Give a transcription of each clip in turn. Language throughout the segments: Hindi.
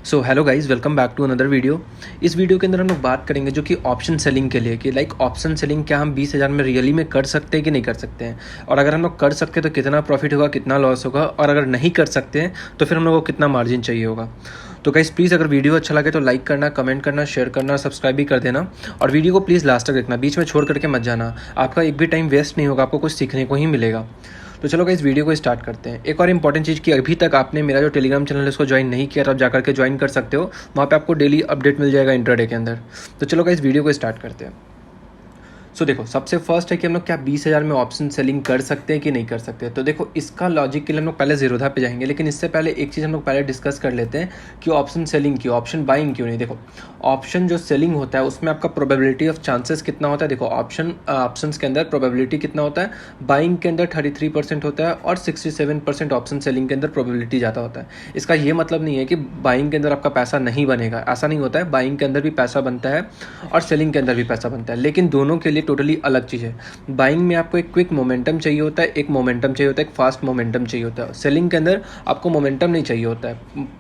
So hello guys, welcome back to another video. इस वीडियो के अंदर हम लोग बात करेंगे जो कि ऑप्शन सेलिंग के लिए, कि ऑप्शन सेलिंग क्या हम 20,000 में रियली में कर सकते हैं कि नहीं कर सकते हैं, और अगर हम लोग कर सकते हैं तो कितना प्रॉफिट होगा, कितना लॉस होगा, और अगर नहीं कर सकते हैं तो फिर हम लोग को कितना मार्जिन चाहिए होगा। तो गाइज प्लीज़ अगर वीडियो अच्छा लगे तो लाइक करना, कमेंट करना, शेयर करना, सब्सक्राइब भी कर देना, और वीडियो को प्लीज़ लास्ट तक देखना, बीच में छोड़ करके मत जाना। आपका एक भी टाइम वेस्ट नहीं होगा, आपको कुछ सीखने को ही मिलेगा। तो चलो गाइस वीडियो को स्टार्ट करते हैं। एक और इंपॉर्टेंट चीज़ कि अभी तक आपने मेरा जो टेलीग्राम चैनल है उसको ज्वाइन नहीं किया तो आप जाकर के ज्वाइन कर सकते हो। वहाँ पे आपको डेली अपडेट मिल जाएगा इंट्राडे के अंदर। तो चलो गाइस वीडियो को स्टार्ट करते हैं। सो देखो, सबसे फर्स्ट है कि हम लोग क्या 20,000 में ऑप्शन सेलिंग कर सकते हैं कि नहीं कर सकते। तो देखो, इसका लॉजिक के लिए हम लोग पहले जीरोधा पे जाएंगे, लेकिन इससे पहले एक चीज़ हम लोग पहले डिस्कस कर लेते हैं कि ऑप्शन सेलिंग क्यों, ऑप्शन बाइंग क्यों नहीं। देखो, ऑप्शन जो सेलिंग होता है उसमें आपका प्रोबेबिलिटी ऑफ चांसेस कितना होता है। देखो, ऑप्शंस के अंदर प्रोबेबिलिटी कितना होता है, बाइंग के अंदर 33% होता है और 67% ऑप्शन सेलिंग के अंदर प्रोबेबिलिटी ज़्यादा होता है। इसका ये मतलब नहीं है कि बाइंग के अंदर आपका पैसा नहीं बनेगा, ऐसा नहीं होता है। बाइंग के अंदर भी पैसा बनता है और सेलिंग के अंदर भी पैसा बनता है, लेकिन दोनों के लिए टोटली अलग चीज़ है। बाइंग में आपको एक क्विक मोमेंटम चाहिए होता है, एक मोमेंटम चाहिए होता है, एक फास्ट मोमेंटम चाहिए होता है। सेलिंग के अंदर आपको मोमेंटम नहीं चाहिए होता है।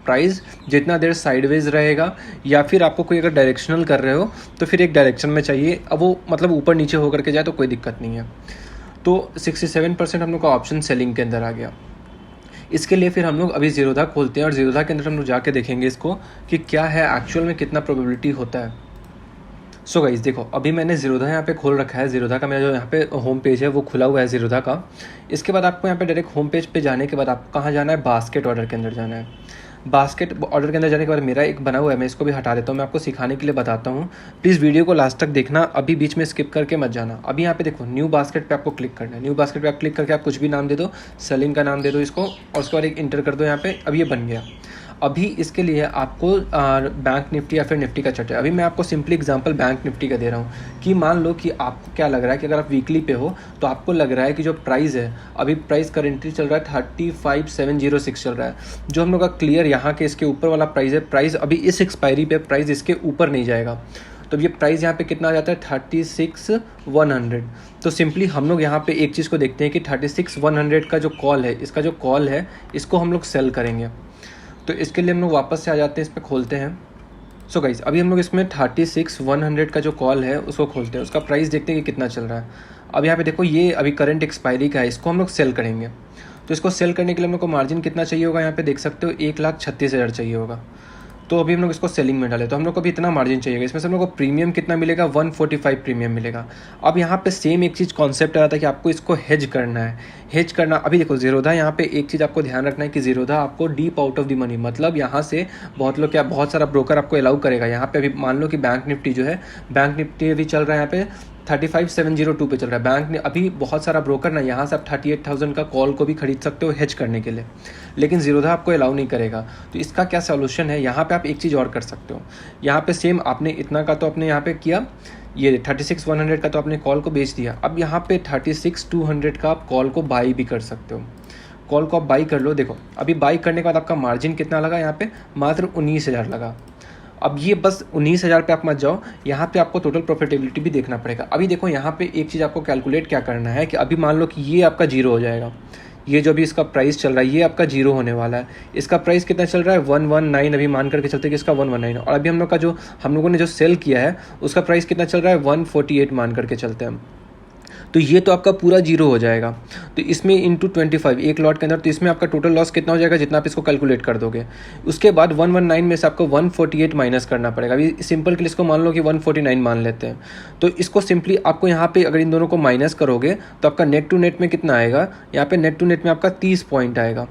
प्राइस जितना देर साइडवेज रहेगा या फिर आपको कोई अगर डायरेक्शनल कर रहे हो तो फिर एक डायरेक्शन में चाहिए। अब वो मतलब ऊपर नीचे होकर के जाए तो कोई दिक्कत नहीं है। तो 67% हम लोग का ऑप्शन सेलिंग के अंदर आ गया। इसके लिए फिर हम लोग अभी जीरोधा खोलते हैं और जीरोधा के अंदर हम लोग जाके देखेंगे इसको कि क्या है एक्चुअल में, कितना प्रोबेबिलिटी होता है। सो गाइस देखो, अभी मैंने जीरोधा यहाँ पे खोल रखा है। जीरोधा का मेरा जो यहाँ पे होम पेज है वो खुला हुआ है जीरोधा का। इसके बाद आपको यहाँ पे डायरेक्ट होम पेज पे जाने के बाद आपको कहाँ जाना है, बास्केट ऑर्डर के अंदर जाना है। बास्केट ऑर्डर के अंदर जाने के बाद मेरा एक बना हुआ है, मैं इसको भी हटा देता हूँ, मैं आपको सिखाने के लिए बताता हूँ। प्लीज़ वीडियो को लास्ट तक देखना, अभी बीच में स्किप करके मत जाना। अभी यहाँ पे देखो, न्यू बास्केट पे आपको क्लिक करना है। न्यू बास्केट पे आप क्लिक करके आप कुछ भी नाम दे दो, सेलिंग का नाम दे दो इसको, और उसके बाद एक इंटर कर दो यहाँ पे। अब ये बन गया। अभी इसके लिए आपको बैंक निफ्टी या फिर निफ्टी का चार्ट है। अभी मैं आपको सिंपली एग्जांपल बैंक निफ्टी का दे रहा हूँ कि मान लो कि आपको क्या लग रहा है कि अगर आप वीकली पे हो तो आपको लग रहा है कि जो प्राइस है, अभी प्राइस करेंटली चल रहा है 35,706 चल रहा है। जो हम लोग का क्लियर यहाँ के इसके ऊपर वाला प्राइस है, प्राइस अभी इस एक्सपायरी पे प्राइस इसके ऊपर नहीं जाएगा। तो ये प्राइस यहाँ पे कितना आ जाता है, 36,100। तो सिंपली हम लोग यहाँ पे एक चीज़ को देखते हैं कि 36,100 का जो कॉल है, इसका जो कॉल है इसको हम लोग सेल करेंगे। तो इसके लिए हम लोग वापस से आ जाते हैं, इस पर खोलते हैं। सो गाइस, अभी हम लोग इसमें 36,100 का जो कॉल है उसको खोलते हैं, उसका प्राइस देखते हैं कि कितना चल रहा है। अब यहाँ पे देखो, ये अभी करंट एक्सपायरी का है, इसको हम लोग सेल करेंगे। तो इसको सेल करने के लिए हम लोग को मार्जिन कितना चाहिए होगा, यहाँ पे देख सकते हो 1,36,000 चाहिए होगा। तो अभी हम लोग इसको सेलिंग में डाले तो हम लोग को भी इतना मार्जिन चाहिएगा। इसमें से हम लोग को प्रीमियम कितना मिलेगा, 145 प्रीमियम मिलेगा। अब यहाँ पे सेम एक चीज़ कॉन्सेप्ट आ रहा था कि आपको इसको हेज करना है। हेज करना, अभी देखो जीरोधा, यहाँ पे एक चीज़ आपको ध्यान रखना है कि जीरोधा आपको deep out of the money, मतलब यहाँ से बहुत लोग क्या, बहुत सारा ब्रोकर आपको अलाउ करेगा। यहाँ पे अभी मान लो कि बैंक निफ्टी जो है, बैंक निफ्टी अभी चल रहा है यहाँ पे 35,702 पे चल रहा है। बैंक ने अभी बहुत सारा ब्रोकर ना, यहाँ से आप 38,000 का कॉल को भी खरीद सकते हो हेज करने के लिए, लेकिन जीरोधा आपको अलाउ नहीं करेगा। तो इसका क्या सोल्यूशन है, यहाँ पे आप एक चीज़ और कर सकते हो। यहाँ पे सेम आपने इतना का तो आपने यहाँ पे किया, ये 36,100 का तो आपने कॉल को बेच दिया। अब यहाँ पे 36,200 का आप कॉल को बाई भी कर सकते हो। कॉल को आप बाई कर लो। देखो, अभी बाई करने के बाद आपका मार्जिन कितना लगा, यहाँ पे मात्र 19,000 लगा। अब ये बस 19,000 पे आप मत जाओ, यहाँ पे आपको टोटल प्रॉफिटेबिलिटी भी देखना पड़ेगा। अभी देखो, यहाँ पे एक चीज़ आपको कैलकुलेट क्या करना है कि अभी मान लो कि ये आपका जीरो हो जाएगा। ये जो भी इसका प्राइस चल रहा है ये आपका जीरो होने वाला है। इसका प्राइस कितना चल रहा है, 119। अभी मान करके चलते हैं कि इसका 119, और अभी हम लोगों ने जो सेल किया है उसका प्राइस कितना चल रहा है, 148 मान करके चलते हैं हम। तो ये तो आपका पूरा जीरो हो जाएगा। तो इसमें इंटू 25 एक लॉट के अंदर, तो इसमें आपका टोटल लॉस कितना हो जाएगा, जितना आप इसको कैलकुलेट कर दोगे। उसके बाद 119 में से आपको 148 माइनस करना पड़ेगा। अभी सिंपल के लिए इसको मान लो कि 149 मान लेते हैं। तो इसको सिंपली आपको यहाँ पे अगर इन दोनों को माइनस करोगे तो आपका नेट टू नेट में कितना आएगा, यहाँ पे नेट टू नेट में आपका 30 पॉइंट आएगा।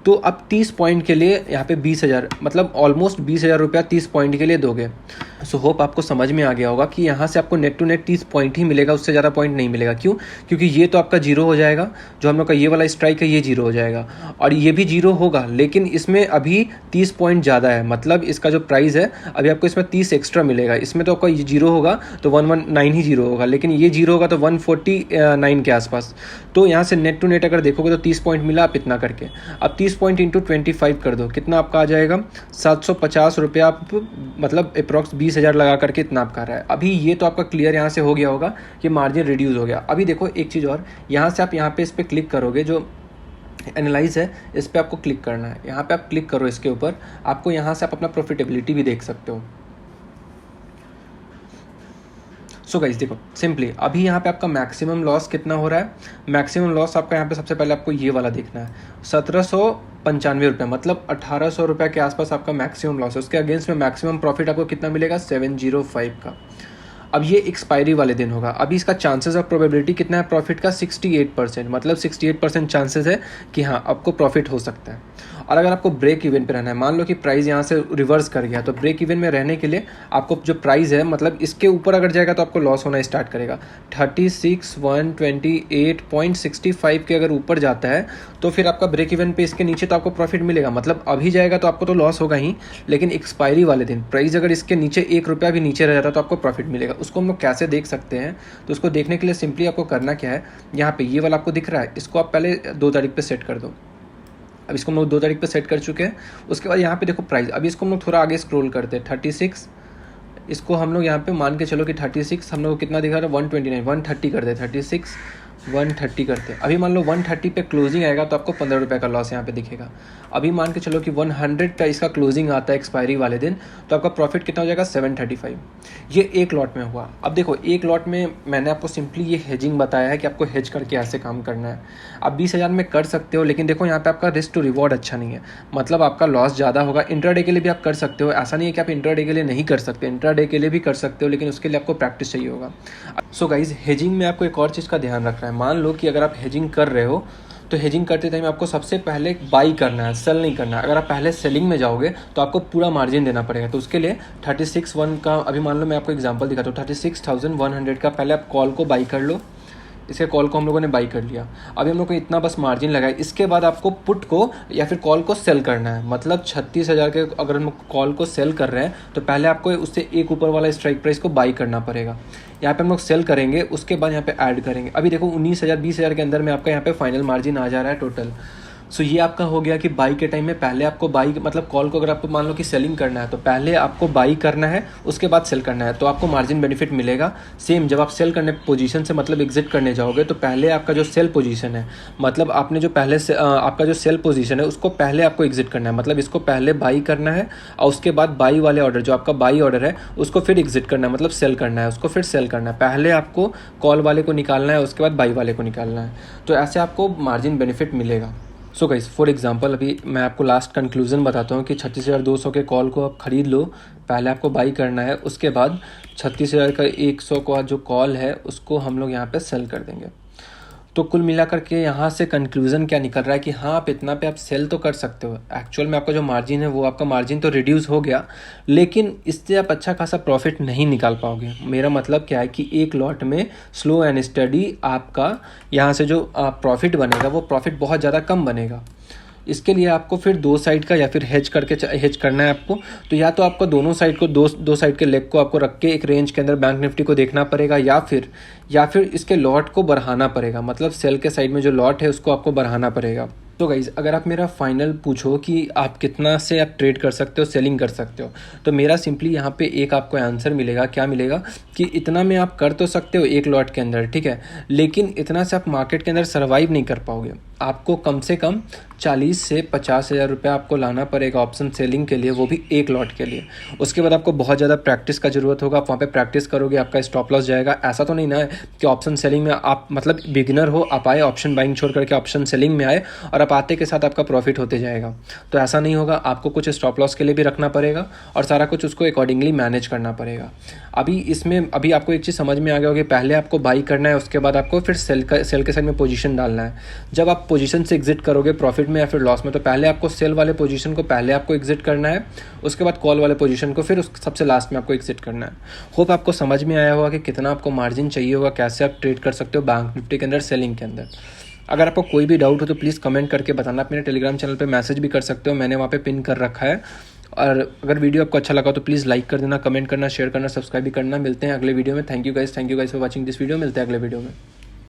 तो अब 30 पॉइंट के लिए यहाँ पे 20,000, मतलब ऑलमोस्ट 20,000 रुपया 30 पॉइंट के लिए दोगे। सो होप आपको समझ में आ गया होगा कि यहाँ से आपको नेट टू नेट 30 पॉइंट ही मिलेगा, उससे ज़्यादा पॉइंट नहीं मिलेगा। क्यों? क्योंकि ये तो आपका जीरो हो जाएगा, जो हम लोग का ये वाला स्ट्राइक है ये जीरो हो जाएगा, और ये भी जीरो होगा, लेकिन इसमें अभी 30 पॉइंट ज़्यादा है। मतलब इसका जो प्राइस है अभी आपको इसमें 30 एक्स्ट्रा मिलेगा। इसमें तो आपका ये जीरो होगा तो 119 ही जीरो होगा, लेकिन ये जीरो होगा तो 149 के आसपास। तो यहाँ से नेट टू नेट अगर देखोगे तो 30 पॉइंट मिला आप इतना करके। अब 30 पॉइंट इंटू 25 कर दो, कितना आपका आ जाएगा, 750 रुपया। आप मतलब अप्रॉक्स 20,000 लगा करके इतना आप कर रहा है। अभी ये तो आपका क्लियर यहाँ से हो गया होगा कि मार्जिन रिड्यूस हो गया। अभी देखो एक चीज़ और, यहाँ से आप यहाँ पे इस पर क्लिक करोगे, जो एनालाइज है, इस पर आपको क्लिक करना है। यहाँ पे आप क्लिक करो इसके ऊपर, आपको यहाँ से आप अपना प्रॉफिटेबिलिटी भी देख सकते हो। सो गाइस देखो सिंपली अभी यहाँ पे आपका मैक्सिमम लॉस कितना हो रहा है। मैक्सिमम लॉस आपका यहाँ पे सबसे पहले आपको ये वाला देखना है, 1795 रुपये, मतलब 1800 रुपये के आसपास आपका मैक्सिमम लॉस है। उसके अगेंस्ट में मैक्सिमम प्रॉफिट आपको कितना मिलेगा, 705 का। अब ये एक्सपायरी वाले दिन होगा। अभी इसका चांसेस ऑफ प्रोबेबिलिटी कितना है प्रॉफिट का, 68%, मतलब 68% चांसेस है कि हाँ आपको प्रॉफिट हो सकता है। और अगर आपको ब्रेक इवन पे रहना है, मान लो कि प्राइस यहाँ से रिवर्स कर गया, तो ब्रेक इवन में रहने के लिए आपको जो प्राइस है, मतलब इसके ऊपर अगर जाएगा तो आपको लॉस होना स्टार्ट करेगा। 36,128.65 के अगर ऊपर जाता है तो फिर आपका ब्रेक इवन पे इसके नीचे तो आपको प्रॉफिट मिलेगा। मतलब अभी जाएगा तो आपको तो लॉस होगा ही, लेकिन एक्सपायरी वाले दिन प्राइस अगर इसके नीचे 1 रुपया भी नीचे रह जाता है तो आपको प्रॉफिट मिलेगा। उसको हम लोग कैसे देख सकते हैं, तो उसको देखने के लिए सिंपली आपको करना क्या है, यहाँ पे ये वाला आपको दिख रहा है, इसको आप पहले 2 तारीख पे सेट कर दो। अब इसको हम लोग 2 तारीख पे सेट कर चुके हैं। उसके बाद यहाँ पे देखो प्राइस, अभी इसको हम लोग थोड़ा आगे स्क्रॉल करते हैं, 36, इसको हम लोग यहाँ पे मान के चलो कि 36 हम लोग को कितना दिखा रहा है, 129, 130 कर दे, 36 130 करते हैं। अभी मान लो 130 पे क्लोजिंग आएगा तो आपको 15 रुपये का लॉस यहाँ पे दिखेगा। अभी मान के चलो कि 100 का इसका क्लोजिंग आता है एक्सपायरी वाले दिन, तो आपका प्रॉफिट कितना हो जाएगा, 735। ये एक लॉट में हुआ। अब देखो एक लॉट में मैंने आपको सिंपली ये हेजिंग बताया है कि आपको हेज करके ऐसे काम करना है। आप 20,000 में कर सकते हो, लेकिन देखो यहाँ पे आपका रिस्क टू रिवॉर्ड अच्छा नहीं है, मतलब आपका लॉस ज़्यादा होगा। इंट्राडे के लिए भी आप कर सकते हो, ऐसा नहीं है कि आप इंट्राडे के लिए नहीं कर सकते, इंट्राडे के लिए भी कर सकते हो, लेकिन उसके लिए आपको प्रैक्टिस चाहिए होगा। सो गाइज हेजिंग में आपको एक और चीज़ का ध्यान रखना है। मान लो कि अगर आप हेजिंग कर रहे हो तो हेजिंग करते टाइम आपको सबसे पहले बाई करना है, सेल नहीं करना है। अगर आप पहले सेलिंग में जाओगे तो आपको पूरा मार्जिन देना पड़ेगा। तो उसके लिए 36,100 का, अभी मान लो मैं आपको एग्जांपल दिखाता हूँ, 36,100 का पहले आप कॉल को बाई कर लो। इसके कॉल को हम लोगों ने बाई कर लिया। अभी हम लोग को इतना बस मार्जिन लगा है। इसके बाद आपको पुट को या फिर कॉल को सेल करना है, मतलब 36,000 के अगर हम कॉल को सेल कर रहे हैं तो पहले आपको उससे एक ऊपर वाला स्ट्राइक प्राइस को बाई करना पड़ेगा। यहाँ पे हम लोग सेल करेंगे, उसके बाद यहाँ पे ऐड करेंगे। अभी देखो 19,000 20,000 के अंदर में आपका यहाँ पे फाइनल मार्जिन आ जा रहा है टोटल। सो ये आपका हो गया कि बाई के टाइम में पहले आपको बाई, मतलब कॉल को अगर आपको मान लो कि सेलिंग करना है तो पहले आपको बाई करना है, उसके बाद सेल करना है, तो आपको मार्जिन बेनिफिट मिलेगा। सेम जब आप सेल करने पोजीशन से मतलब एग्जिट करने जाओगे तो पहले आपका जो सेल पोजीशन है, मतलब आपने जो पहले से आपका जो सेल पोजीशन है उसको पहले आपको एग्जिट करना है, मतलब इसको पहले बाई करना है और उसके बाद बाई वाले ऑर्डर, जो आपका बाई ऑर्डर है उसको फिर एग्जिट करना है, मतलब सेल करना है, उसको फिर सेल करना है। पहले आपको कॉल वाले को निकालना है, उसके बाद बाई वाले को निकालना है, तो ऐसे आपको मार्जिन बेनिफिट मिलेगा। सो गाइस फॉर एग्जांपल अभी मैं आपको लास्ट कंक्लूजन बताता हूँ कि 36,200 के कॉल को आप ख़रीद लो, पहले आपको बाई करना है, उसके बाद 36,100 का जो कॉल है उसको हम लोग यहाँ पे सेल कर देंगे। तो कुल मिलाकर के यहाँ से कंक्लूजन क्या निकल रहा है कि हाँ आप इतना पे आप सेल तो कर सकते हो। एक्चुअल में आपका जो मार्जिन है वो आपका मार्जिन तो रिड्यूस हो गया, लेकिन इससे आप अच्छा खासा प्रॉफिट नहीं निकाल पाओगे। मेरा मतलब क्या है कि एक लॉट में स्लो एंड स्टडी आपका यहाँ से जो प्रॉफिट बनेगा वो प्रॉफिट बहुत ज़्यादा कम बनेगा। इसके लिए आपको फिर 2 साइड का या फिर हेज करना है आपको। तो या तो आपको दोनों साइड को दो साइड के लेग को आपको रख के एक रेंज के अंदर बैंक निफ्टी को देखना पड़ेगा, या फिर इसके लॉट को बढ़ाना पड़ेगा, मतलब सेल के साइड में जो लॉट है उसको आपको बढ़ाना पड़ेगा। तो गाइज़ अगर आप मेरा फाइनल पूछो कि आप कितना से आप ट्रेड कर सकते हो, सेलिंग कर सकते हो, तो मेरा सिंपली यहाँ पे एक आपको आंसर मिलेगा। क्या मिलेगा कि इतना में आप कर तो सकते हो एक लॉट के अंदर, ठीक है, लेकिन इतना से आप मार्केट के अंदर सर्वाइव नहीं कर पाओगे। आपको कम से कम 40 से 50,000 रुपये आपको लाना पड़ेगा ऑप्शन सेलिंग के लिए, वो भी एक लॉट के लिए। उसके बाद आपको बहुत ज़्यादा प्रैक्टिस का ज़रूरत होगा। आप वहाँ पे प्रैक्टिस करोगे, आपका स्टॉप लॉस जाएगा। ऐसा तो नहीं ना है कि ऑप्शन सेलिंग में आप मतलब बिगिनर हो, आप आए ऑप्शन बाइंग छोड़ करके ऑप्शन सेलिंग में आए और आप आते के साथ आपका प्रॉफिट होते जाएगा, तो ऐसा नहीं होगा। आपको कुछ स्टॉप लॉस के लिए भी रखना पड़ेगा और सारा कुछ उसको अकॉर्डिंगली मैनेज करना पड़ेगा। अभी आपको एक चीज़ समझ में आ गया होगी, पहले आपको बाई करना है, उसके बाद आपको फिर सेल के साइड में पोजीशन डालना है। जब आप पोजीशन से एग्जिट करोगे प्रॉफिट में या फिर लॉस में, तो पहले आपको सेल वाले पोजीशन को पहले आपको एग्जिट करना है, उसके बाद कॉल वाले पोजीशन को फिर सबसे लास्ट में आपको एग्जिट करना है। होप आपको समझ में आया होगा कि कितना आपको मार्जिन चाहिए होगा, कैसे आप ट्रेड कर सकते हो बैंक निफ्टी के अंदर सेलिंग के अंदर। अगर आपको कोई भी डाउट हो तो प्लीज़ कमेंट करके बताना। आप मेरे टेलीग्राम चैनल पे मैसेज भी कर सकते हो, मैंने वहाँ पे पिन कर रखा है। और अगर वीडियो आपको अच्छा लगा तो प्लीज़ लाइक कर देना, कमेंट करना, शेयर करना, सब्सक्राइब भी करना। मिलते हैं अगले वीडियो में। Thank you guys for watching this video. मिलते हैं अगले वीडियो में।